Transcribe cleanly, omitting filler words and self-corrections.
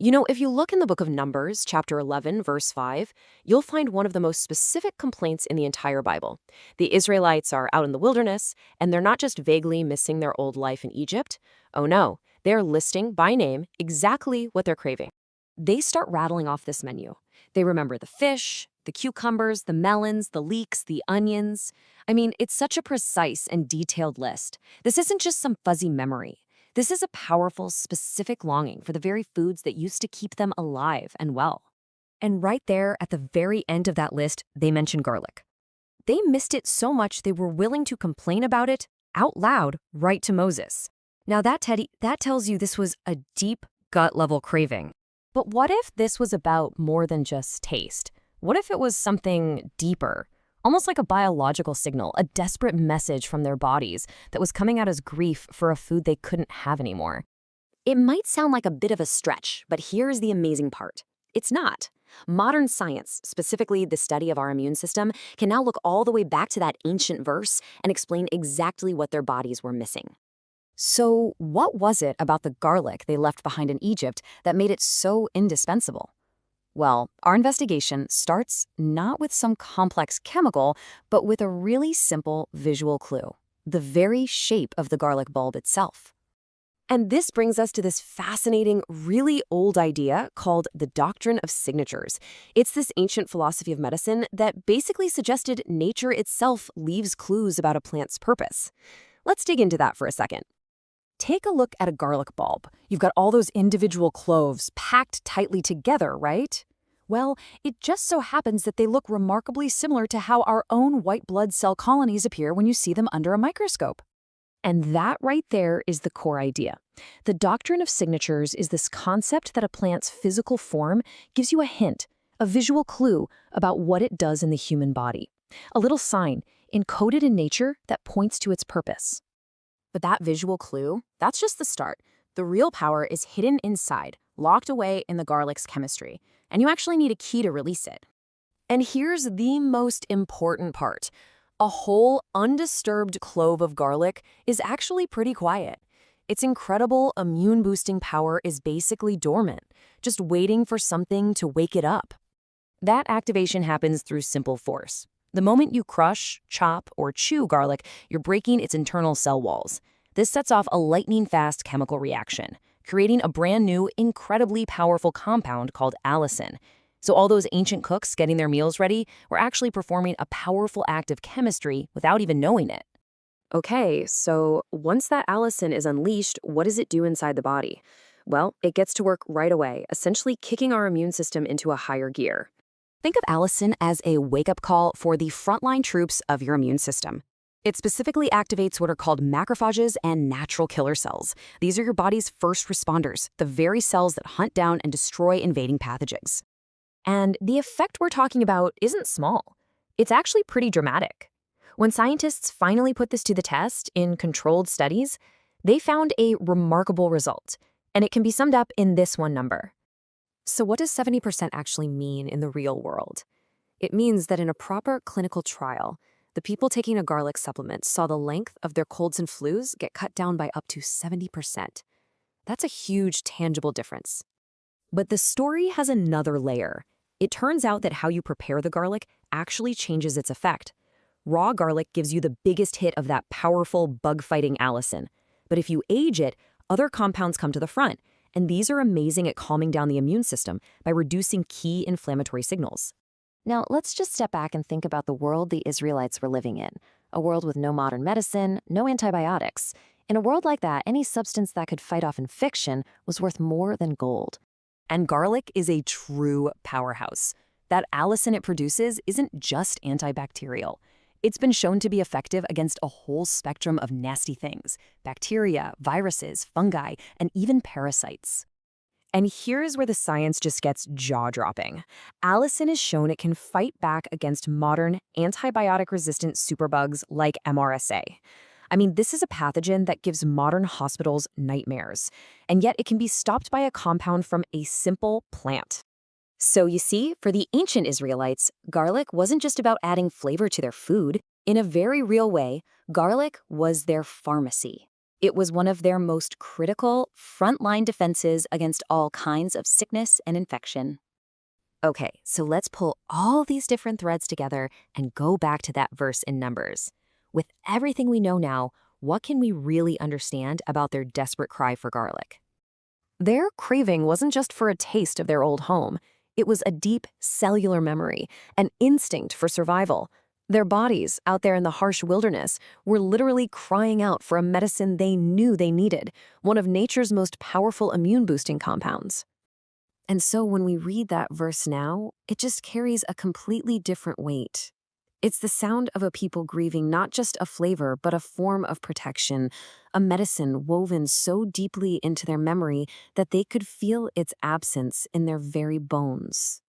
If you look in the book of Numbers, chapter 11, verse 5, you'll find one of the most specific complaints in the entire Bible. The Israelites are out in the wilderness, and they're not just vaguely missing their old life in Egypt. Oh no, they're listing by name exactly what they're craving. They start rattling off this menu. They remember the fish, the cucumbers, the melons, the leeks, the onions. I mean, it's such a precise and detailed list. This isn't just some fuzzy memory. This is a powerful, specific longing for the very foods that used to keep them alive and well. And right there, at the very end of that list, they mention garlic. They missed it so much they were willing to complain about it out loud right to Moses. Now that tells you this was a deep, gut-level craving. But what if this was about more than just taste? What if it was something deeper? Almost like a biological signal, a desperate message from their bodies that was coming out as grief for a food they couldn't have anymore. It might sound like a bit of a stretch, but here's the amazing part. It's not. Modern science, specifically the study of our immune system, can now look all the way back to that ancient verse and explain exactly what their bodies were missing. So what was it about the garlic they left behind in Egypt that made it so indispensable? Well, our investigation starts not with some complex chemical, but with a really simple visual clue: the very shape of the garlic bulb itself. And this brings us to this fascinating, really old idea called the doctrine of signatures. It's this ancient philosophy of medicine that basically suggested nature itself leaves clues about a plant's purpose. Let's dig into that for a second. Take a look at a garlic bulb. You've got all those individual cloves packed tightly together, right? Well, it just so happens that they look remarkably similar to how our own white blood cell colonies appear when you see them under a microscope. And that right there is the core idea. The doctrine of signatures is this concept that a plant's physical form gives you a hint, a visual clue about what it does in the human body. A little sign encoded in nature that points to its purpose. But that visual clue, that's just the start. The real power is hidden inside, locked away in the garlic's chemistry, and you actually need a key to release it. And here's the most important part. A whole, undisturbed clove of garlic is actually pretty quiet. Its incredible immune-boosting power is basically dormant, just waiting for something to wake it up. That activation happens through simple force. The moment you crush, chop, or chew garlic, you're breaking its internal cell walls. This sets off a lightning-fast chemical reaction, creating a brand new, incredibly powerful compound called allicin. So all those ancient cooks getting their meals ready were actually performing a powerful act of chemistry without even knowing it. Okay, so once that allicin is unleashed, what does it do inside the body? Well, it gets to work right away, essentially kicking our immune system into a higher gear. Think of allicin as a wake-up call for the frontline troops of your immune system. It specifically activates what are called macrophages and natural killer cells. These are your body's first responders, the very cells that hunt down and destroy invading pathogens. And the effect we're talking about isn't small. It's actually pretty dramatic. When scientists finally put this to the test in controlled studies, they found a remarkable result, and it can be summed up in this one number. So what does 70% actually mean in the real world? It means that in a proper clinical trial, the people taking a garlic supplement saw the length of their colds and flus get cut down by up to 70%. That's a huge, tangible difference. But the story has another layer. It turns out that how you prepare the garlic actually changes its effect. Raw garlic gives you the biggest hit of that powerful bug-fighting allicin. But if you age it, other compounds come to the front, and these are amazing at calming down the immune system by reducing key inflammatory signals. Now, let's just step back and think about the world the Israelites were living in, a world with no modern medicine, no antibiotics. In a world like that, any substance that could fight off infection was worth more than gold. And garlic is a true powerhouse. That allicin it produces isn't just antibacterial. It's been shown to be effective against a whole spectrum of nasty things: bacteria, viruses, fungi, and even parasites. And here's where the science just gets jaw-dropping. Allicin has shown it can fight back against modern antibiotic-resistant superbugs like MRSA. I mean, this is a pathogen that gives modern hospitals nightmares, and yet it can be stopped by a compound from a simple plant. So you see, for the ancient Israelites, garlic wasn't just about adding flavor to their food. In a very real way, garlic was their pharmacy. It was one of their most critical, frontline defenses against all kinds of sickness and infection. Okay, so let's pull all these different threads together and go back to that verse in Numbers. With everything we know now, what can we really understand about their desperate cry for garlic? Their craving wasn't just for a taste of their old home. It was a deep cellular memory, an instinct for survival. Their bodies, out there in the harsh wilderness, were literally crying out for a medicine they knew they needed, one of nature's most powerful immune-boosting compounds. And so when we read that verse now, it just carries a completely different weight. It's the sound of a people grieving not just a flavor, but a form of protection, a medicine woven so deeply into their memory that they could feel its absence in their very bones.